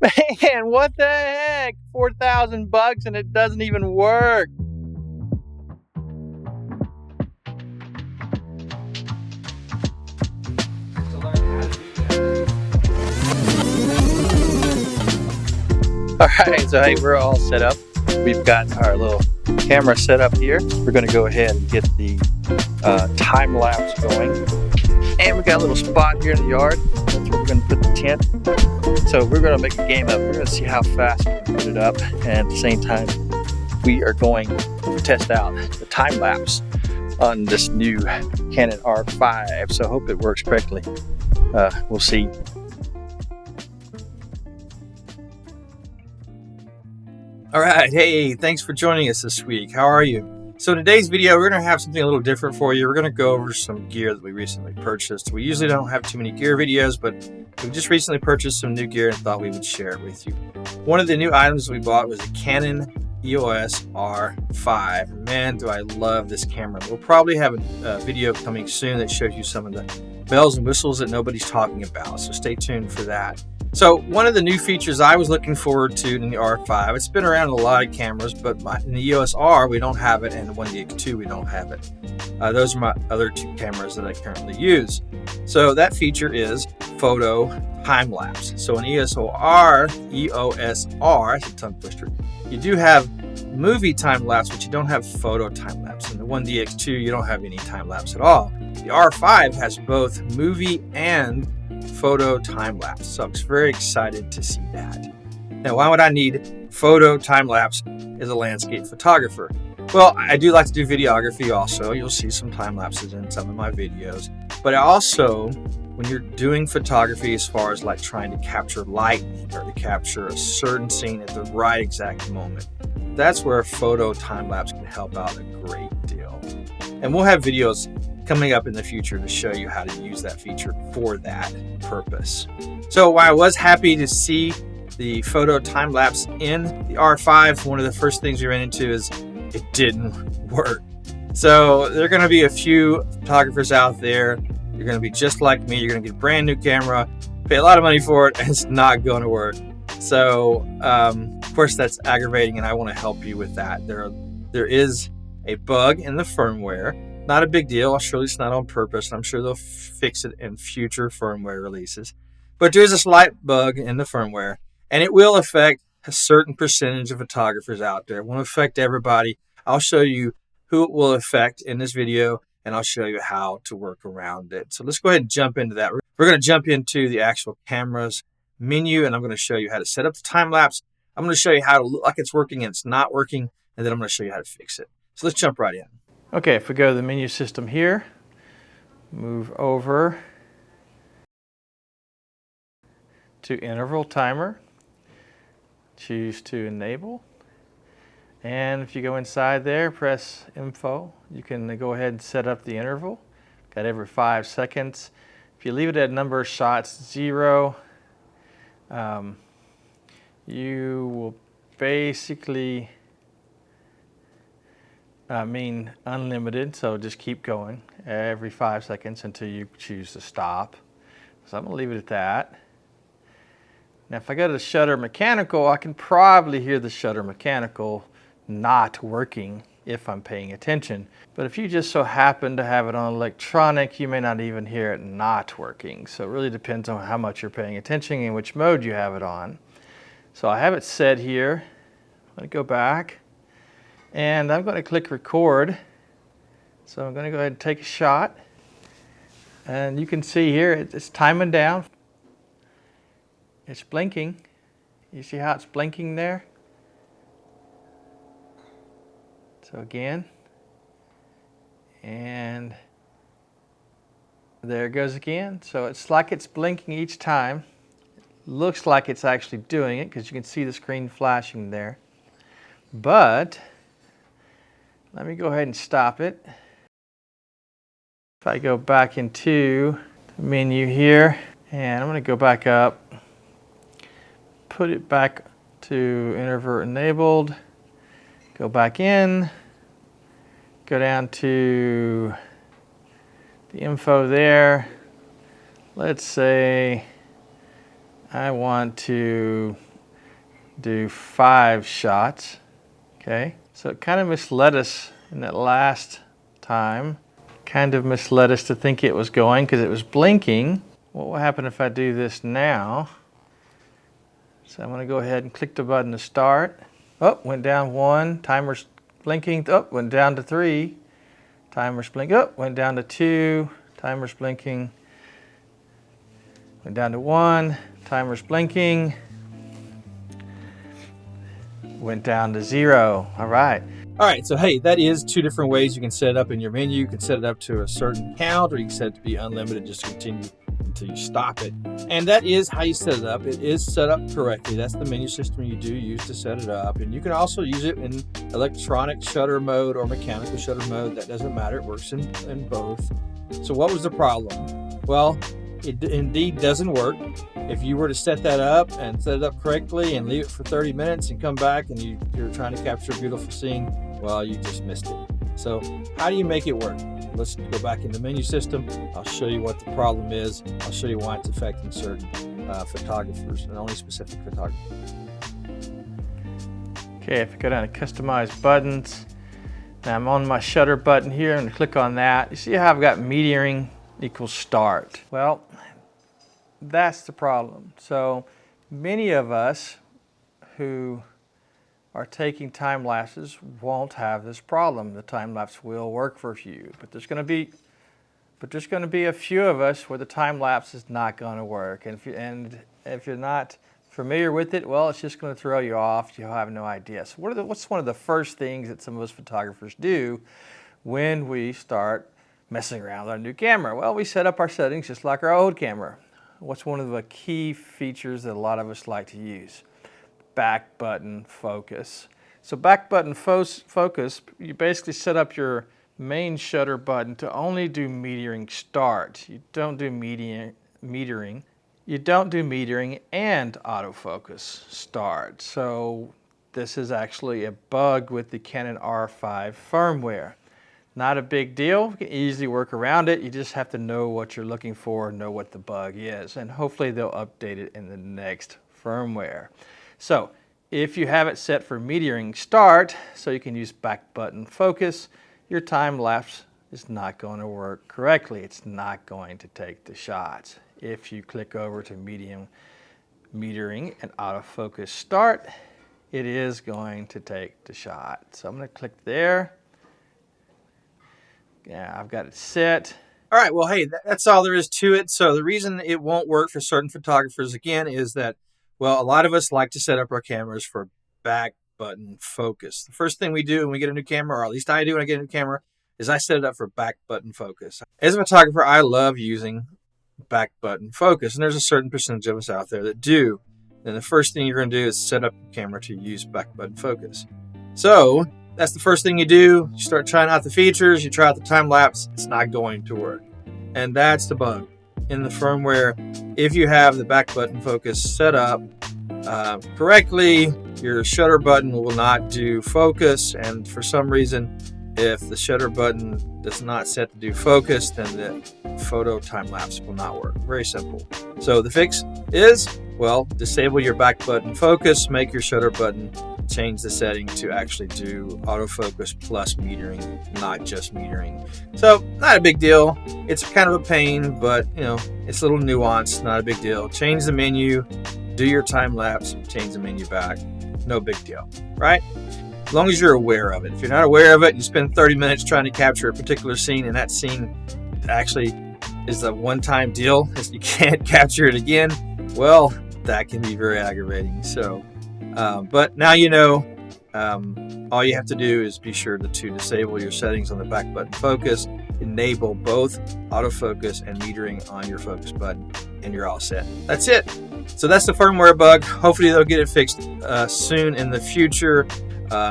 Man, what the heck? 4,000 bucks and it doesn't even work. Alright, so hey, we're all set up. We've got our little camera set up here. We're going to go ahead and get the time lapse going. And we got a little spot here in the yard. That's where we're going to put the tent. So we're going to make a game up. We're going to see how fast we can put it up. And at the same time, we are going to test out the time lapse on this new Canon R5. So I hope it works correctly. We'll see. All right, hey, thanks for joining us this week. How are you? So in today's video, we're going to have something a little different for you. We're going to go over some gear that we recently purchased. We usually don't have too many gear videos, but we just recently purchased some new gear and thought we would share it with you. One of the new items we bought was a Canon EOS R5. Man, do I love this camera. We'll probably have a video coming soon that shows you some of the bells and whistles that nobody's talking about, so stay tuned for that. So one of the new features I was looking forward to in the R5, it's been around in a lot of cameras, but in the EOS R we don't have it, and the 1DX2 we don't have it. Those are my other two cameras that I currently use. So that feature is photo time lapse. So in EOS R, it's a tongue twister, you do have movie time lapse, but you don't have photo time lapse. In the 1DX2 you don't have any time lapse at all. The R5 has both movie and photo time lapse, so I'm very excited to see that. Now, why would I need photo time lapse as a landscape photographer? Well, I do like to do videography also. You'll see some time lapses in some of my videos, but I also, when you're doing photography as far as like trying to capture lightning or to capture a certain scene at the right exact moment, that's where photo time lapse can help out a great deal. And we'll have videos coming up in the future to show you how to use that feature for that purpose. So while I was happy to see the photo time lapse in the R5, one of the first things we ran into is it didn't work. So there are going to be a few photographers out there. You're going to be just like me. You're going to get a brand new camera, pay a lot of money for it, and it's not going to work. So of course that's aggravating, and I want to help you with that. There is a bug in the firmware. Not a big deal. Surely it's not on purpose. I'm sure they'll fix it in future firmware releases. But there's a slight bug in the firmware, and it will affect a certain percentage of photographers out there. It won't affect everybody. I'll show you who it will affect in this video, and I'll show you how to work around it. So let's go ahead and jump into that. We're going to jump into the actual camera's menu, and I'm going to show you how to set up the time lapse. I'm going to show you how to look like it's working and it's not working, and then I'm going to show you how to fix it. So let's jump right in. Okay, if we go to the menu system here, move over to interval timer, choose to enable, and if you go inside there, press info, you can go ahead and set up the interval. Got every 5 seconds. If you leave it at number of shots 0, you will basically mean unlimited, so just keep going every 5 seconds until you choose to stop. So I'm going to leave it at that. Now if I go to the shutter mechanical, I can probably hear the shutter mechanical not working if I'm paying attention. But if you just so happen to have it on electronic, you may not even hear it not working. So it really depends on how much you're paying attention and which mode you have it on. So I have it set here. I'm going to go back. And I'm going to click record. So I'm going to go ahead and take a shot. And you can see here it's timing down. It's blinking. You see how it's blinking there? So again. And there it goes again. So it's like it's blinking each time. It looks like it's actually doing it because you can see the screen flashing there. But let me go ahead and stop it. If I go back into the menu here, and I'm going to go back up, put it back to interval enabled, go back in, go down to the info there. Let's say I want to do 5 shots. Okay, so it kind of misled us in that last time. Kind of misled us to think it was going because it was blinking. What will happen if I do this now? So I'm going to go ahead and click the button to start. Oh, went down 1, timer's blinking. Oh, went down to 3, timer's blinking. Oh, went down to 2, timer's blinking. Went down to 1, timer's blinking. Went down to 0. All right. All right, so hey, that is 2 different ways you can set it up in your menu. You can set it up to a certain count, or you can set it to be unlimited, just continue until you stop it. And that is how you set it up. It is set up correctly. That's the menu system you do use to set it up. And you can also use it in electronic shutter mode or mechanical shutter mode. That doesn't matter. It works in both. So what was the problem? Well, it indeed doesn't work. If you were to set that up and set it up correctly and leave it for 30 minutes and come back and you're trying to capture a beautiful scene, well, you just missed it. So how do you make it work? Let's go back in the menu system. I'll show you what the problem is. I'll show you why it's affecting certain photographers and only specific photographers. Okay, if I go down to customize buttons, now I'm on my shutter button here and click on that. You see how I've got metering equals start. Well, that's the problem. So many of us who are taking time lapses won't have this problem. The time lapse will work for you, but there's going to be a few of us where the time lapse is not going to work. And if you're not familiar with it, well, it's just going to throw you off. You'll have no idea. So what's one of the first things that some of us photographers do when we start messing around with our new camera? Well, we set up our settings just like our old camera. What's one of the key features that a lot of us like to use? Back button focus. So back button focus, you basically set up your main shutter button to only do metering start. You don't do metering. You don't do metering and autofocus start. So this is actually a bug with the Canon R5 firmware. Not a big deal. You can easily work around it. You just have to know what you're looking for, know what the bug is, and hopefully they'll update it in the next firmware. So if you have it set for metering start, so you can use back button focus, your time lapse is not going to work correctly. It's not going to take the shots. If you click over to metering and autofocus start, it is going to take the shot. So I'm going to click there. Yeah, I've got it set. All right, well, hey, that's all there is to it. So the reason it won't work for certain photographers, again, is that, well, a lot of us like to set up our cameras for back button focus. The first thing we do when we get a new camera, or at least I do when I get a new camera, is I set it up for back button focus. As a photographer, I love using back button focus, and there's a certain percentage of us out there that do. And the first thing you're going to do is set up your camera to use back button focus. So that's the first thing you do. You start trying out the features, you try out the time lapse, it's not going to work. And that's the bug in the firmware. If you have the back button focus set up correctly, your shutter button will not do focus, and for some reason, if the shutter button does not set to do focus, then the photo time lapse will not work. Very simple. So the fix is, well, disable your back button focus, make your shutter button change the setting to actually do autofocus plus metering, not just metering. So not a big deal. It's kind of a pain, but you know, it's a little nuanced, not a big deal. Change the menu, do your time lapse, change the menu back. No big deal, right? As long as you're aware of it. If you're not aware of it, you spend 30 minutes trying to capture a particular scene, and that scene actually is a one-time deal, you can't capture it again, well, that can be very aggravating. So but now you know, all you have to do is be sure to disable your settings on the back button focus, enable both autofocus and metering on your focus button, and you're all set. That's it. So that's the firmware bug. Hopefully they'll get it fixed soon in the future.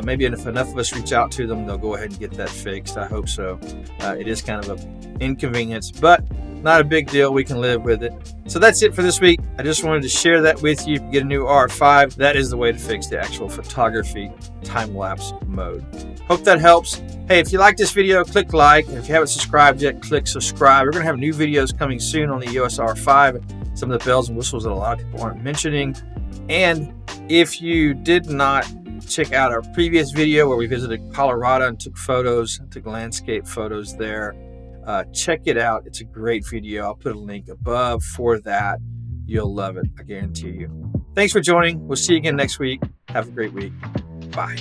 Maybe if enough of us reach out to them, they'll go ahead and get that fixed. I hope so. It is kind of an inconvenience, but not a big deal. We can live with it. So that's it for this week. I just wanted to share that with you. If you get a new R5, that is the way to fix the actual photography time-lapse mode. Hope that helps. Hey, if you like this video, click like. And if you haven't subscribed yet, click subscribe. We're going to have new videos coming soon on the EOS R5. Some of the bells and whistles that a lot of people aren't mentioning. And If you did not check out our previous video where we visited Colorado and took landscape photos there, check it out. It's a great video. I'll put a link above for that. You'll love it, I guarantee you. Thanks for joining. We'll see you again next week. Have a great week. Bye.